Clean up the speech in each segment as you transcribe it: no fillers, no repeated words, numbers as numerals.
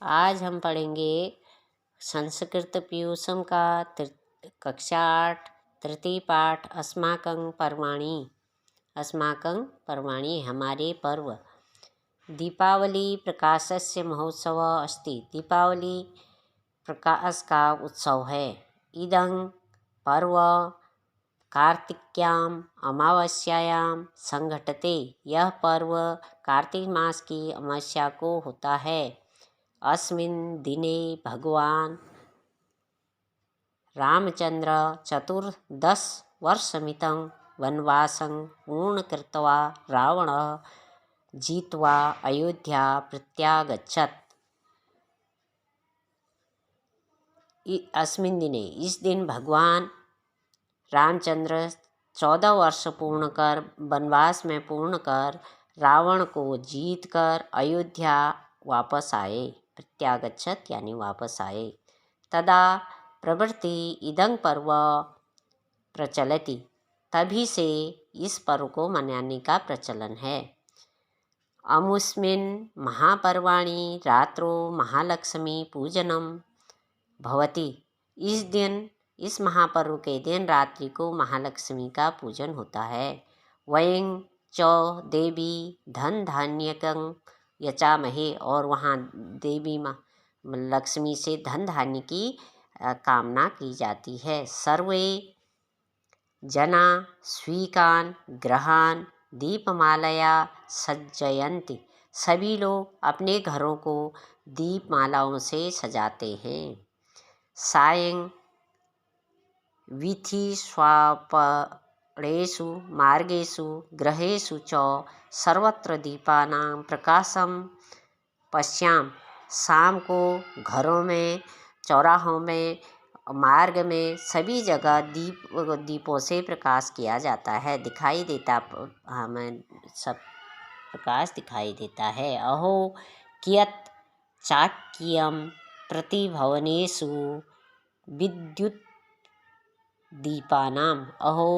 आज हम पढ़ेंगे संस्कृत पीयूषम का कक्षा 8 तृतीय पाठ अस्माकं पर्वाणि। अस्माकं पर्वाणि हमारे पर्व। दीपावली प्रकाशस्य महोत्सव अस्ति। दीपावली प्रकाश का उत्सव है। इदं पर्व कार्तिक्याम अमावस्यायाम संघटते। यह पर्व कार्तिक मास की अमावस्या को होता है। अस्मिन् दिने भगवान रामचंद्र 14 वर्षमितं वनवासं पूर्णकृत्वा रावणः जित्वा अयोध्या प्रत्यागच्छत्। अस्मिन् दिने, इस दिन भगवान रामचंद्र 14 वर्ष पूर्ण कर वनवास में पूर्ण कर रावण को जीत कर अयोध्या वापस आए। प्रत्यागच्छत् यानी वापस आए। तदा प्रवृत्ति इदं पर्व प्रचलति। तभी से इस पर्व को मनाने का प्रचलन है। अमुस्मिन् महापर्वाणि रात्रो महालक्ष्मी पूजनम भवति। इस दिन, इस महापर्व के दिन रात्रि को महालक्ष्मी का पूजन होता है। वयं च देवी धन धान्यकं यचामहे। और वहाँ देवी माँ लक्ष्मी से धन धान्य की कामना की जाती है। सर्वे जना स्वीकान ग्रहान दीपमालया सज्जयन्ति। सभी लोग अपने घरों को दीपमालाओं से सजाते हैं। सायं वीथिष्वापणेषु मार्गेषु गृहेषु च सर्वत्र दीपानां प्रकाशं पश्याम। शाम को घरों में, चौराहों में, मार्ग में सभी जगह दीपों से प्रकाश किया जाता है, दिखाई देता, हमें सब प्रकाश दिखाई देता है। अहो कियत् चाक्यं प्रतिभवनेषु विद्युत दीपानाम। अहो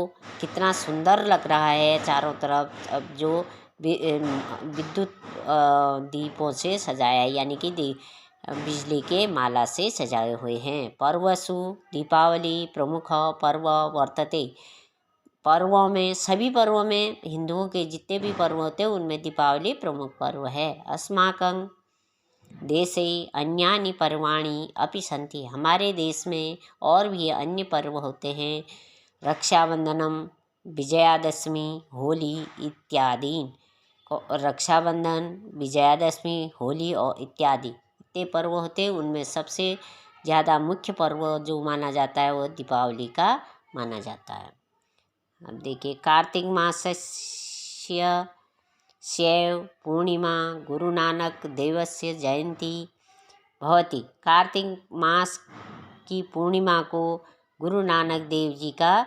कितना सुंदर लग रहा है चारों तरफ अब जो विद्युत दीपों से सजाया, यानी कि बिजली के माला से सजाए हुए हैं। पर्वसु दीपावली प्रमुख पर्व वर्तते। पर्वों में, सभी पर्वों में, हिंदुओं के जितने भी पर्व होते हैं उनमें दीपावली प्रमुख पर्व है। अस्माकं देशे अन्यानि पर्वाणि अपि सन्ति। हमारे देश में और भी अन्य पर्व होते हैं। रक्षाबंधनम, विजयादशमी, होली इत्यादि। रक्षाबंधन, विजयादशमी, होली और इत्यादि इतने पर्व होते हैं। उनमें सबसे ज़्यादा मुख्य पर्व जो माना जाता है वो दीपावली का माना जाता है। अब देखिए, कार्तिक मासस्य शैव पूर्णिमा गुरु नानक देवस्य जयंती भवति। कार्तिक मास की पूर्णिमा को गुरु नानक देव जी का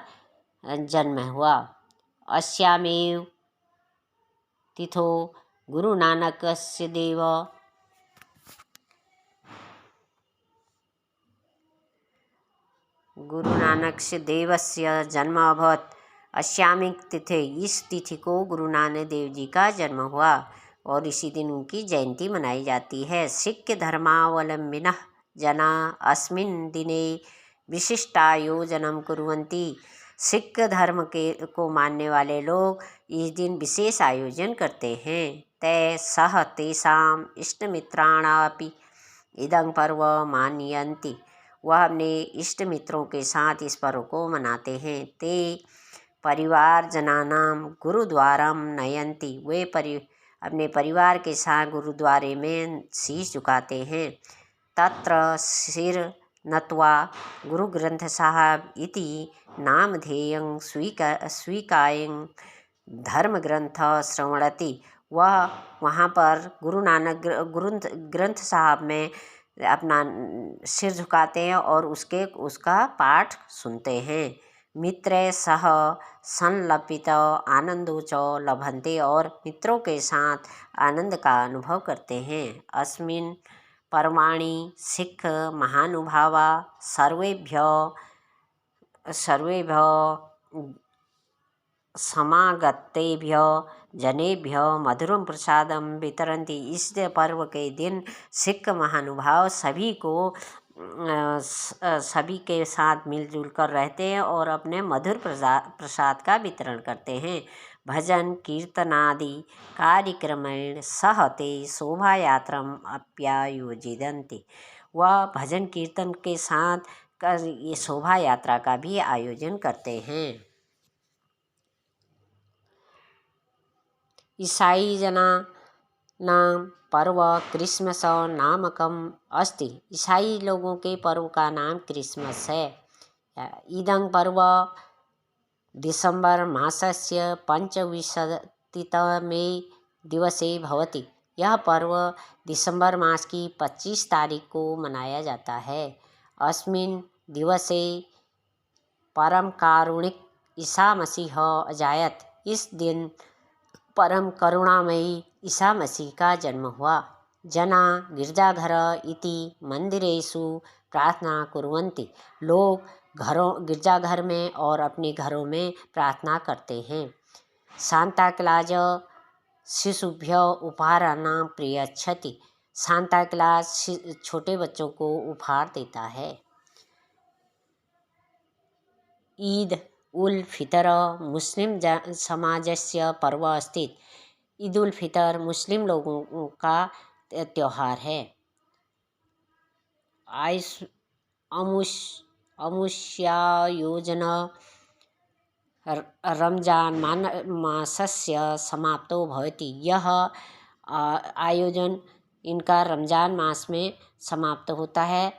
जन्म हुआ। अस्यामेव तिथो गुरु नानकस्य देव गुरु नानकस्य देवस्य जन्म अभवत्। अस्यामी तिथि, इस तिथि को गुरु नानक देव जी का जन्म हुआ और इसी दिन उनकी जयंती मनाई जाती है। सिख धर्मावलंबिनः जना अस्मिन् दिने विशिष्टायोजनं कुर्वन्ति। सिख धर्म को मानने वाले लोग इस दिन विशेष आयोजन करते हैं। ते सह तेषां इष्टमित्राणापि इदं पर्व मानयन्ति। वह अपने इष्ट मित्रों के साथ इस पर्व को मनाते हैं। ते परिवारजनानां गुरुद्वारं नयन्ति। वे अपने परिवार के साथ गुरुद्वारे में शीश झुकाते हैं। तत्र सिर नत्वा गुरु ग्रंथ साहब इति नामधेयं स्वीकायं धर्म ग्रंथ श्रवणति। वह वहाँ पर गुरु नानक ग्रंथ साहब में अपना सिर झुकाते हैं और उसका पाठ सुनते हैं। मित्रे सह संलपित आनंदो च लभन्ते। और मित्रों के साथ आनंद का अनुभव करते हैं। अस्मिन् पर्वाणि सिख महानुभावा सर्वेभ्यः समागतेभ्यः जनेभ्य मधुरम प्रसादम वितरन्ति। इस पर्व के दिन सिख महानुभाव सभी के साथ मिलजुल कर रहते हैं और अपने मधुर प्रसाद का वितरण करते हैं। भजन कीर्तनादि कार्यक्रमेण सह ते शोभा यात्राम अप्यायोजितन्ति। वह भजन कीर्तन के साथ ये शोभा यात्रा का भी आयोजन करते हैं। ईसाई जनानां पर्व क्रिसमस नामकम अस्ति। ईसाई लोगों के पर्व का नाम क्रिसमस है। इदं पर्व दिसंबर मासस्य पंचविंशतितमे दिवसे भवति। यह पर्व दिसंबर मास की 25 तारीख को मनाया जाता है। अस्मिन् दिवसे परम कारुणिक ईसा मसीह अजायत। इस दिन परम करुणामयी ईसा मसीह का जन्म हुआ। जना गिरजाघर इति मंदिरेषु प्रार्थना कुर्वन्ति। लोग गिरजाघर में और अपने घरों में प्रार्थना करते हैं। सांता क्लाज शिशुभ्यो उपहाराणां प्रयच्छति। सांता क्लास छोटे बच्चों को उपहार देता है। ईद उल फितर मुस्लिम समाजस्य पर्व अस्ति। ईद उल फितर मुस्लिम लोगों का त्यौहार है। अमुष्यायोजन रमजान मासस्य समाप्तो भवति। यह आयोजन इनका रमजान मास में समाप्त होता है।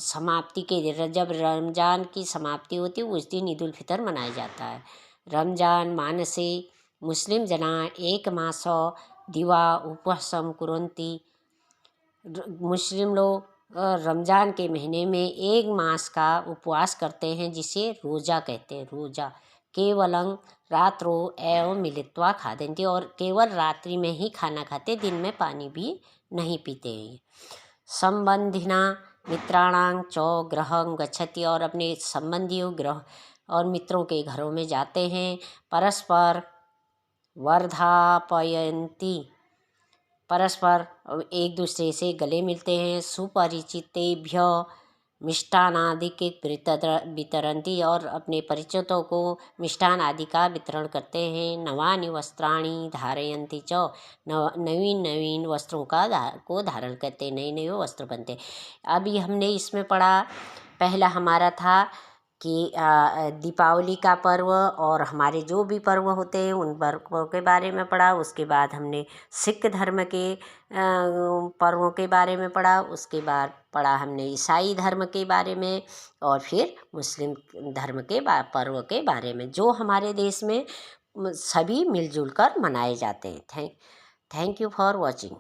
समाप्ति के दिन, जब रमजान की समाप्ति होती है उस दिन ईद उल फितर मनाया जाता है। रमजान मानसे मुस्लिम जना एक मास दिवा उपवासम कुर्वन्ति। मुस्लिम लोग रमजान के महीने में एक मास का उपवास करते हैं, जिसे रोज़ा कहते हैं। रोज़ा केवलं रात्रो एवं मिलित्वा खादन्ति। और केवल रात्रि में ही खाना खाते, दिन में पानी भी नहीं पीते हैं। संबंधिना मित्राणां च गृहं गच्छति। और अपने संबंधियों ग्रह और मित्रों के घरों में जाते हैं। परस्पर वर्धापयन्ति। परस्पर एक दूसरे से गले मिलते हैं। सुपरिचितेभ्य मिष्टान आदि के वितरन्ति। और अपने परिचितों को मिष्टान आदि का वितरण करते हैं। नवानि वस्त्राणि धारयन्ति च। नवीन वस्त्रों को धारण करते, नए नए वस्त्र बनते। अभी हमने इसमें पढ़ा, पहला हमारा था कि दीपावली का पर्व और हमारे जो भी पर्व होते हैं उन पर्वों के बारे में पढ़ा। उसके बाद हमने सिख धर्म के पर्वों के बारे में पढ़ा। उसके बाद पढ़ा हमने ईसाई धर्म के बारे में और फिर मुस्लिम धर्म के पर्व के बारे में, जो हमारे देश में सभी मिलजुल कर मनाए जाते हैं। Thank you for watching.